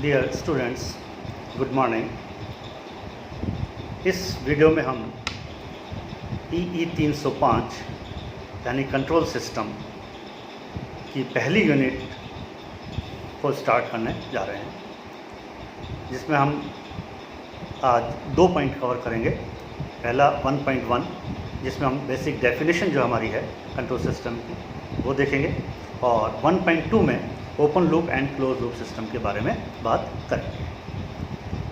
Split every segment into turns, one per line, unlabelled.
Dear students, good morning. इस video में हम EE 305 यानी कंट्रोल सिस्टम की पहली यूनिट को स्टार्ट करने जा रहे हैं, जिसमें हम आज 2 पॉइंट कवर करेंगे। पहला 1.1 जिसमें हम बेसिक डेफिनेशन जो हमारी है कंट्रोल सिस्टम की वो देखेंगे, और 1.2 में open loop and close loop system के बारे में बात करेंगे।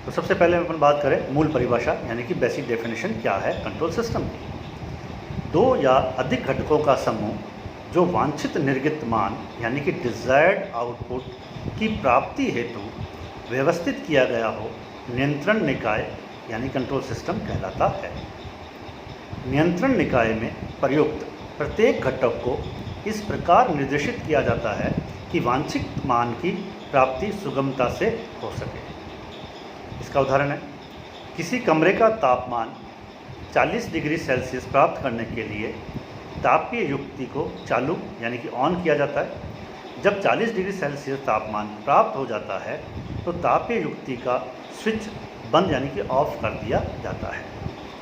तो सबसे पहले अपन बात करें मूल परिभाषा यानी कि बेसिक डेफिनेशन क्या है कंट्रोल सिस्टम की। 2 या अधिक घटकों का समूह जो वांछित निर्गत मान यानी कि डिजायर्ड आउटपुट की प्राप्ति हेतु व्यवस्थित किया गया हो, नियंत्रण निकाय यानी कंट्रोल सिस्टम कहलाता है। नियंत्रण निकाय में प्रयुक्त प्रत्येक घटक को इस प्रकार निर्देशित किया जाता है कि वांछित मान की प्राप्ति सुगमता से हो सके। इसका उदाहरण है, किसी कमरे का तापमान 40 डिग्री सेल्सियस प्राप्त करने के लिए तापीय युक्ति को चालू यानी कि ऑन किया जाता है। जब 40 डिग्री सेल्सियस तापमान प्राप्त हो जाता है तो तापीय युक्ति का स्विच बंद यानी कि ऑफ कर दिया जाता है।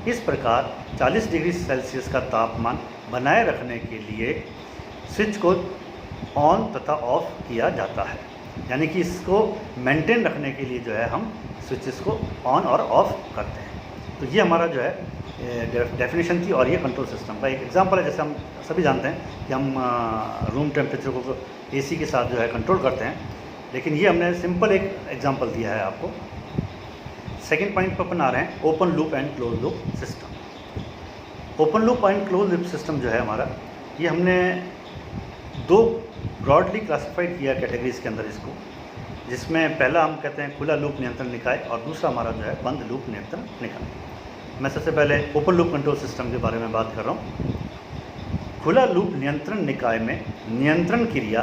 इस प्रकार 40 डिग्री सेल्सियस का तापमान बनाए रखने के लिए स्विच को ऑन तथा ऑफ किया जाता है, यानी कि इसको मेंटेन रखने के लिए जो है हम स्विचेस को ऑन और ऑफ करते हैं। तो ये हमारा जो है डेफिनेशन थी, और ये कंट्रोल सिस्टम का एक एग्जांपल है। जैसे हम सभी जानते हैं कि हम रूम टेम्परेचर को AC के साथ जो है कंट्रोल करते हैं, लेकिन ये हमने सिंपल एक एग्जांपल दिया है आपको। सेकेंड पॉइंट पर अपन आ रहे हैं open loop and close loop system. Open loop and close loop system जो है हमारा, ये हमने 2 ब्रॉडली क्लासिफाइड किया कैटेगरीज के अंदर इसको, जिसमें पहला हम कहते हैं खुला लूप नियंत्रण निकाय और दूसरा हमारा जो है बंद लूप नियंत्रण निकाय। मैं सबसे पहले ओपन लूप कंट्रोल सिस्टम के बारे में बात कर रहा हूँ। खुला लूप नियंत्रण निकाय में नियंत्रण क्रिया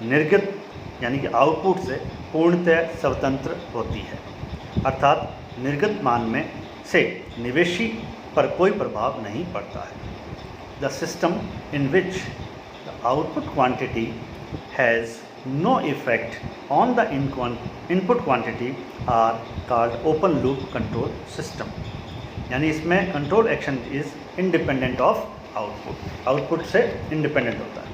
निर्गत यानी कि आउटपुट से पूर्णतः स्वतंत्र होती है, अर्थात निर्गत मान में से निवेशी पर कोई प्रभाव नहीं पड़ता है। The system in which the output quantity has no effect on the input quantity are called open loop control system. यानी इसमें control action is independent of output से इंडिपेंडेंट होता है।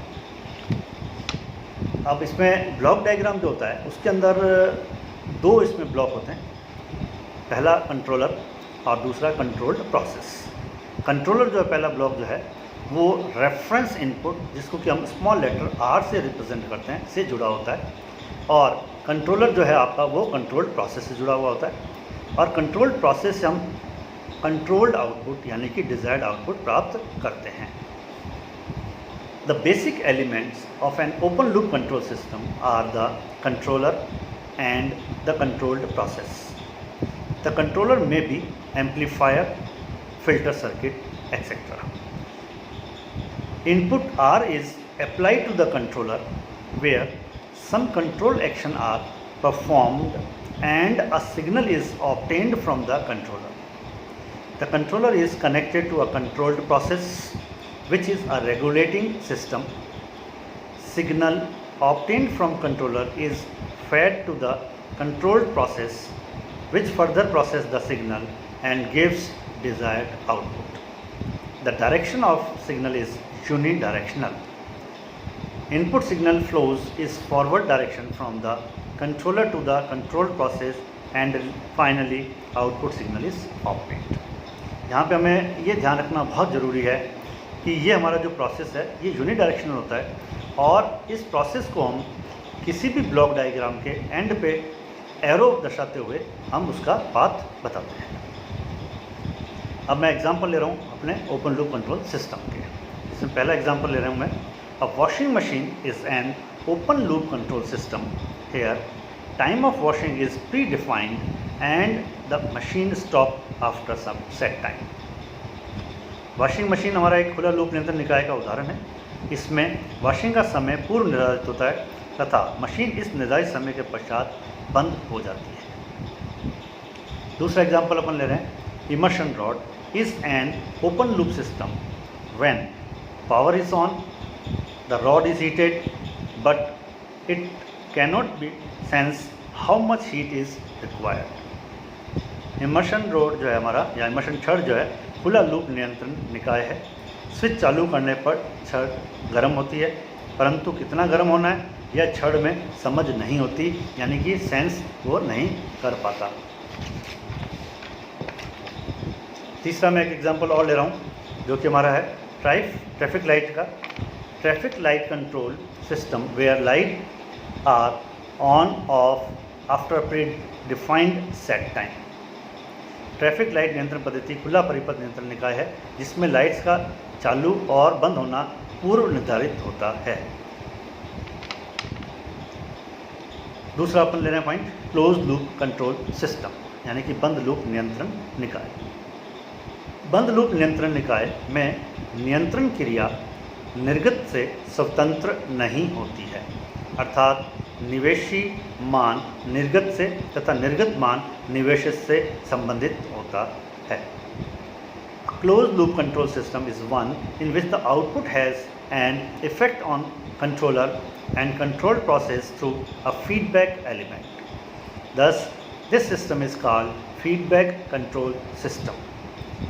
अब इसमें ब्लॉक डायग्राम जो होता है उसके अंदर 2 इसमें ब्लॉक होते हैं, पहला कंट्रोलर और दूसरा कंट्रोल्ड प्रोसेस। कंट्रोलर जो है पहला ब्लॉक जो है वो रेफरेंस इनपुट, जिसको कि हम स्मॉल लेटर R से रिप्रेजेंट करते हैं, से जुड़ा होता है, और कंट्रोलर जो है आपका वो कंट्रोल्ड प्रोसेस से जुड़ा हुआ होता है। और कंट्रोल्ड प्रोसेस से हम कंट्रोल्ड आउटपुट यानी कि डिजायर्ड आउटपुट प्राप्त करते हैं। The basic elements of an open loop control system are the controller and the controlled process. The controller may be amplifier, filter circuit, etc. Input R is applied to the controller where some control action are performed and a signal is obtained from the controller. The controller is connected to a controlled process which is a regulating system. Signal obtained from controller is fed to the controlled process which further process the signal and gives desired output. The direction of signal is unidirectional. Input signal flows is forward direction from the controller to the controlled process and finally output signal is obtained. यहाँ पे हमें ये ध्यान रखना बहुत ज़रूरी है कि ये हमारा जो प्रोसेस है ये यूनिडायरेक्शनल होता है, और इस प्रोसेस को हम किसी भी ब्लॉक डायग्राम के एंड पे एरो दर्शाते हुए हम उसका पाथ बताते हैं। अब मैं एग्जांपल ले रहा हूँ अपने ओपन लूप कंट्रोल सिस्टम के। इसमें पहला एग्जांपल ले रहा हूँ मैं। A washing machine is an open loop control system. Here time of washing is pre defined and the machine stop after some set time. Washing machine हमारा एक खुला लूप नियंत्रण निकाय का उदाहरण है। इसमें वॉशिंग का समय पूर्व निर्धारित होता है तथा मशीन इस निर्धारित समय के पश्चात बंद हो जाती है। दूसरा एग्जांपल अपन ले रहे हैं। Immersion rod is an open loop system. When power is on the rod is heated but it cannot be sense how much heat is required. Immersion road जो है हमारा, या इमर्शन छड़ जो है, खुला लूप नियंत्रण निकाय है। स्विच चालू करने पर छड़ गर्म होती है, परंतु कितना गर्म होना है यह छड़ में समझ नहीं होती, यानी कि सेंस वो नहीं कर पाता। तीसरा मैं एक एग्जांपल और ले रहा हूँ जो कि हमारा है ट्रैफिक लाइट का। Traffic light control system where light are on off after pre defined set time. Traffic light नियंत्रण पद्धति खुला परिपथ नियंत्रण निकाय है जिसमें लाइट्स का चालू और बंद होना पूर्व निर्धारित होता है। दूसरा अपन ले रहे हैं point close loop control system, यानी कि बंद लूप नियंत्रण निकाय। बंद लूप नियंत्रण निकाय में नियंत्रण क्रिया निर्गत से स्वतंत्र नहीं होती है, अर्थात निवेशी मान निर्गत से तथा निर्गत मान निवेशित से संबंधित होता है। Closed loop control system is one in which the output has an effect on controller and control process through a feedback element. Thus, this system is called feedback control system.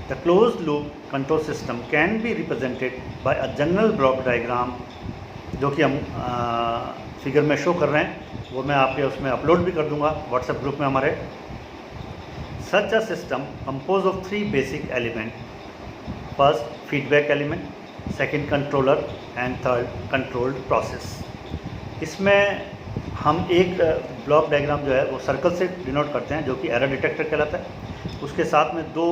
The closed loop control system can be represented by a general block diagram, जो कि हम figure में show कर रहे हैं, वो मैं आपके उसमें अपलोड भी कर दूंगा व्हाट्सएप ग्रुप में हमारे। Such a system composed of three basic elements: first feedback element, second controller and third controlled process। इसमें हम एक ब्लॉक डायग्राम जो है वो सर्कल से डिनोट करते हैं जो कि एरर डिटेक्टर कहलाता है। उसके साथ में दो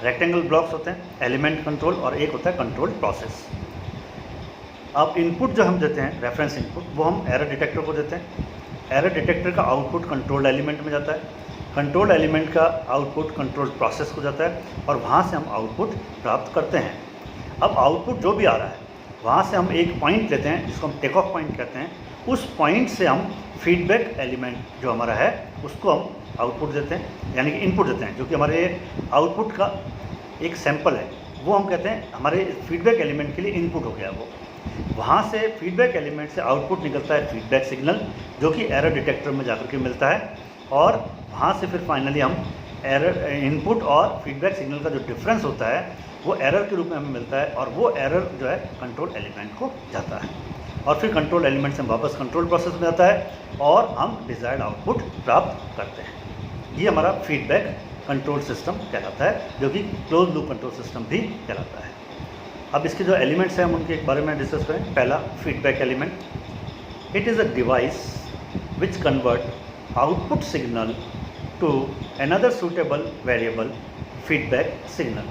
रेक्टेंगल ब्लॉक्स होते हैं, एलिमेंट कंट्रोल, और एक होता है कंट्रोल्ड प्रोसेस। अब इनपुट जो हम देते हैं, रेफरेंस इनपुट, वो हम एरर डिटेक्टर को देते हैं। एरर डिटेक्टर का आउटपुट कंट्रोल्ड एलिमेंट में जाता है, कंट्रोल एलिमेंट का आउटपुट कंट्रोल प्रोसेस को जाता है और वहाँ से हम आउटपुट प्राप्त करते हैं। अब आउटपुट जो भी आ रहा है वहाँ से हम एक पॉइंट लेते हैं जिसको हम टेक ऑफ पॉइंट कहते हैं। उस पॉइंट से हम फीडबैक एलिमेंट जो हमारा है उसको हम आउटपुट देते हैं, यानी कि इनपुट देते हैं, जो कि हमारे आउटपुट का एक सैंपल है, वो हम कहते हैं हमारे फीडबैक एलिमेंट के लिए इनपुट हो गया। वो वहाँ से फीडबैक एलिमेंट से आउटपुट निकलता है फीडबैक सिग्नल, जो कि एरर डिटेक्टर में जाकर के मिलता है, और वहाँ से फिर फाइनली हम एरर इनपुट और फीडबैक सिग्नल का जो डिफरेंस होता है वो एरर के रूप में हमें मिलता है, और वो एरर जो है कंट्रोल एलिमेंट को जाता है, और फिर कंट्रोल एलिमेंट से वापस कंट्रोल प्रोसेस में जाता है और हम डिज़ायर्ड आउटपुट प्राप्त करते हैं। ये हमारा फीडबैक कंट्रोल सिस्टम कहलाता है, जो कि क्लोज लूप कंट्रोल सिस्टम भी कहलाता है। अब इसके जो एलिमेंट्स हैं हम उनके बारे में डिस्कस करें। पहला feedback element, it is a device which convert output signal to another suitable variable feedback signal.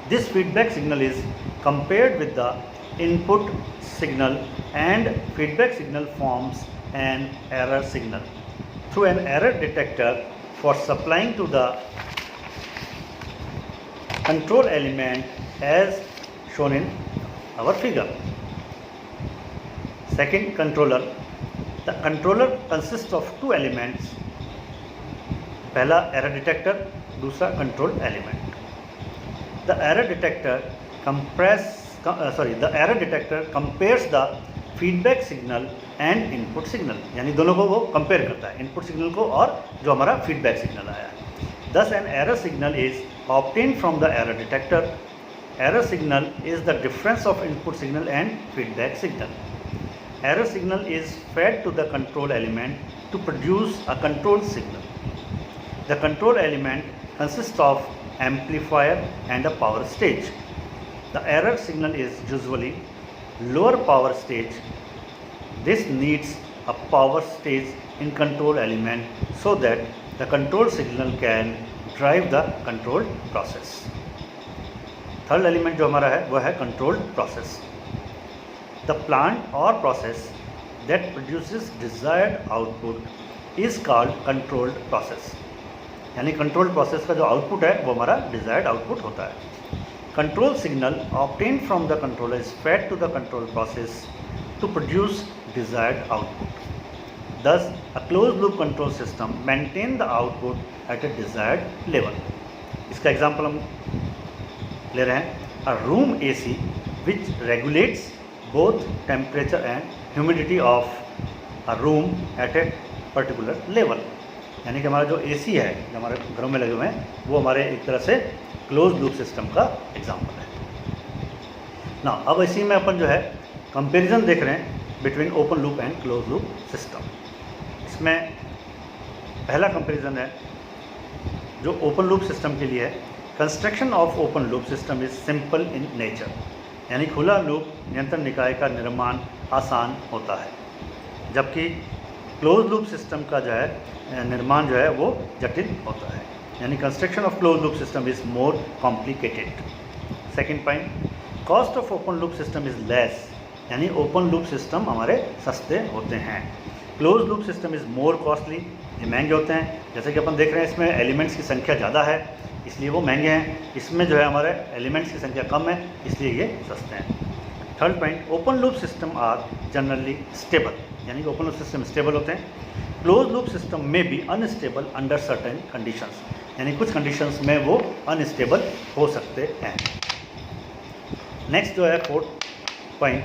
This feedback signal is compared with the input signal, and feedback signal forms an error signal through an error detector for supplying to the control element as shown in our figure. Second, controller. The controller consists of two elements, पहला error detector, दूसरा control element. The error detector compares the feedback signal and input signal, यानी दोनों को वो compare करता है, input signal को और जो हमारा फीडबैक सिग्नल आया है। Thus an error signal is obtain from the error detector. Error signal is the difference of input signal and feedback signal. Error signal is fed to the control element to produce a control signal. The control element consists of amplifier and a power stage. The error signal is usually lower power stage. This needs a power stage in control element so that the control signal can drive the control process. Third element जो हमारा है वो है control process. The plant or process that produces desired output is called controlled process. यानी control process का जो output है वो हमारा डिजायर्ड आउटपुट होता है। Control signal obtain from the controller is fed to the control process to produce desired output. Thus a close loop control system maintain the output at a desired level. इसका example हम ले रहे हैं, a room AC which regulates both temperature and humidity of a room at a particular level, यानी कि हमारा जो AC है जो हमारे घरों में लगे हुए हैं वो हमारे एक तरह से क्लोज लूप सिस्टम का एग्जाम्पल है ना। अब इसी में अपन जो है कंपैरिजन देख रहे हैं between open loop and close loop system. इसमें पहला कंपैरिजन है जो ओपन लूप सिस्टम के लिए है। Construction of open loop system is simple in nature, यानी खुला लूप नियंत्रण निकाय का निर्माण आसान होता है, जबकि क्लोज लूप सिस्टम का जो है निर्माण जो है वो जटिल होता है, यानी construction of close loop system is more complicated. Second point, cost of open loop system is less, यानी ओपन लूप सिस्टम हमारे सस्ते होते हैं। Close loop system is more costly, ये महंगे होते हैं। जैसे कि अपन देख रहे हैं इसमें एलिमेंट्स की संख्या ज़्यादा है इसलिए वो महंगे हैं, इसमें जो है हमारे एलिमेंट्स की संख्या कम है इसलिए ये सस्ते हैं। Third point, open loop system are generally stable, यानी कि ओपन लूप सिस्टम स्टेबल होते हैं। क्लोज लूप सिस्टम में भी अनस्टेबल अंडर सर्टेन कंडीशंस, यानी कुछ कंडीशंस में वो अनस्टेबल हो सकते हैं। नेक्स्ट जो है fourth point,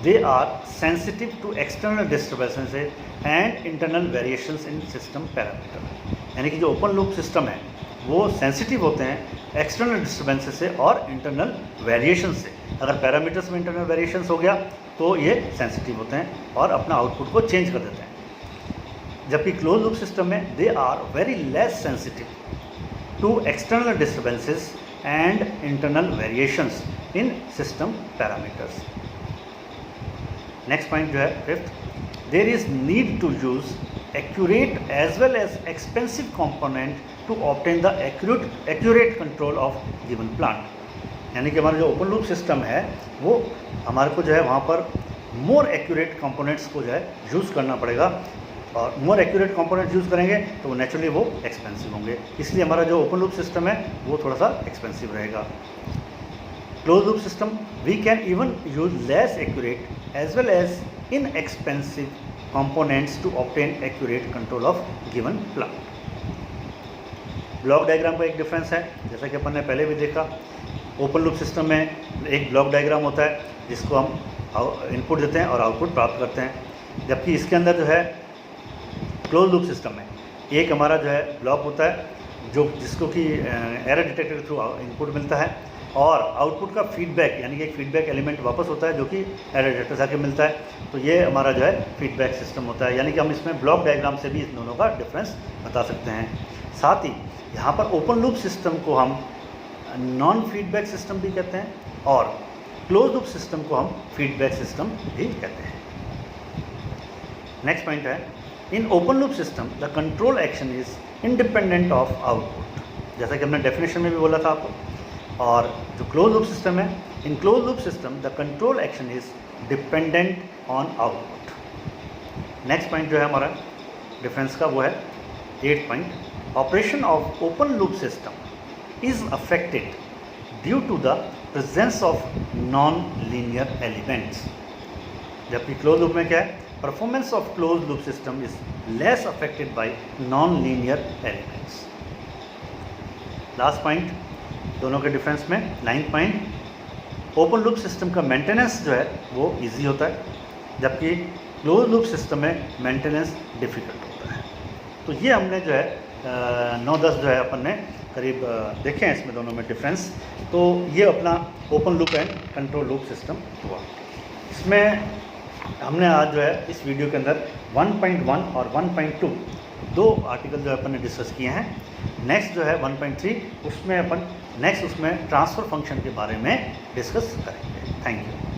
they are sensitive to external disturbances and internal variations in system parameter, यानी कि जो ओपन लूप सिस्टम है वो सेंसिटिव होते हैं एक्सटर्नल डिस्टर्बेंसेस से और इंटरनल वेरिएशन से। अगर पैरामीटर्स में इंटरनल वेरिएशंस हो गया तो ये सेंसिटिव होते हैं और अपना आउटपुट को चेंज कर देते हैं, जबकि क्लोज लूप सिस्टम में they are very less sensitive to external disturbances and internal variations in system parameters. Next point जो है fifth, there is need to use accurate as well as expensive component to obtain the accurate control of given plant, यानी कि हमारा जो open loop system है वो हमारे को जो है वहाँ पर मोर एक्यूरेट कंपोनेंट्स को जो है यूज़ करना पड़ेगा, और मोर एक्यूरेट कंपोनेंट्स यूज़ करेंगे तो नेचुरली वो एक्सपेंसिव होंगे, इसलिए हमारा जो ओपन लूप सिस्टम है वो थोड़ा सा एक्सपेंसिव रहेगा। Close loop system we can even use less accurate as well as inexpensive components to obtain accurate control of given plant। Block diagram का एक डिफरेंस है, जैसा कि अपन ने पहले भी देखा। ओपन लूप सिस्टम में एक ब्लॉक डायग्राम होता है जिसको हम इनपुट देते हैं और आउटपुट प्राप्त करते हैं, जबकि इसके अंदर जो है क्लोज लूप सिस्टम में एक हमारा जो है ब्लॉक होता है जो जिसको कि एरर डिटेक्टर के थ्रू इनपुट मिलता है, और आउटपुट का फीडबैक, यानी कि एक फीडबैक एलिमेंट वापस होता है जो कि एरर डिटेक्टर से आके मिलता है। तो ये हमारा जो है फीडबैक सिस्टम होता है, यानी कि हम इसमें ब्लॉक डायग्राम से भी इन दोनों का डिफरेंस बता सकते हैं। साथ ही यहाँ पर ओपन लूप सिस्टम को हम नॉन फीडबैक सिस्टम भी कहते हैं और क्लोज लूप सिस्टम को हम फीडबैक सिस्टम भी कहते हैं। नेक्स्ट पॉइंट है, in open loop system the control action is independent of output, जैसा कि हमने डेफिनेशन में भी बोला था आपको। और जो क्लोज लूप सिस्टम है, in close loop system the control action is dependent on output. Next point जो है हमारा डिफरेंस का वो है 8th point, operation of open loop system is affected due to the presence of non linear elements, जबकि close loop में क्या है, performance of close loop system is less affected by non linear elements. Last point दोनों के difference में 9th point, open loop system का maintenance जो है वो इजी होता है, जबकि क्लोज लूप सिस्टम में मेंटेनेंस डिफ़िकल्ट होता है। तो ये हमने जो है 9-10 जो है अपन ने करीब देखे हैं इसमें दोनों में डिफरेंस। तो ये अपना open loop and control loop system हुआ। इसमें हमने आज जो है इस वीडियो के अंदर 1.1 और 1.2 दो आर्टिकल जो है अपन ने डिस्कस किए हैं। नेक्स्ट जो है 1.3 उसमें अपन उसमें ट्रांसफ़र फंक्शन के बारे में डिस्कस करेंगे। Thank you.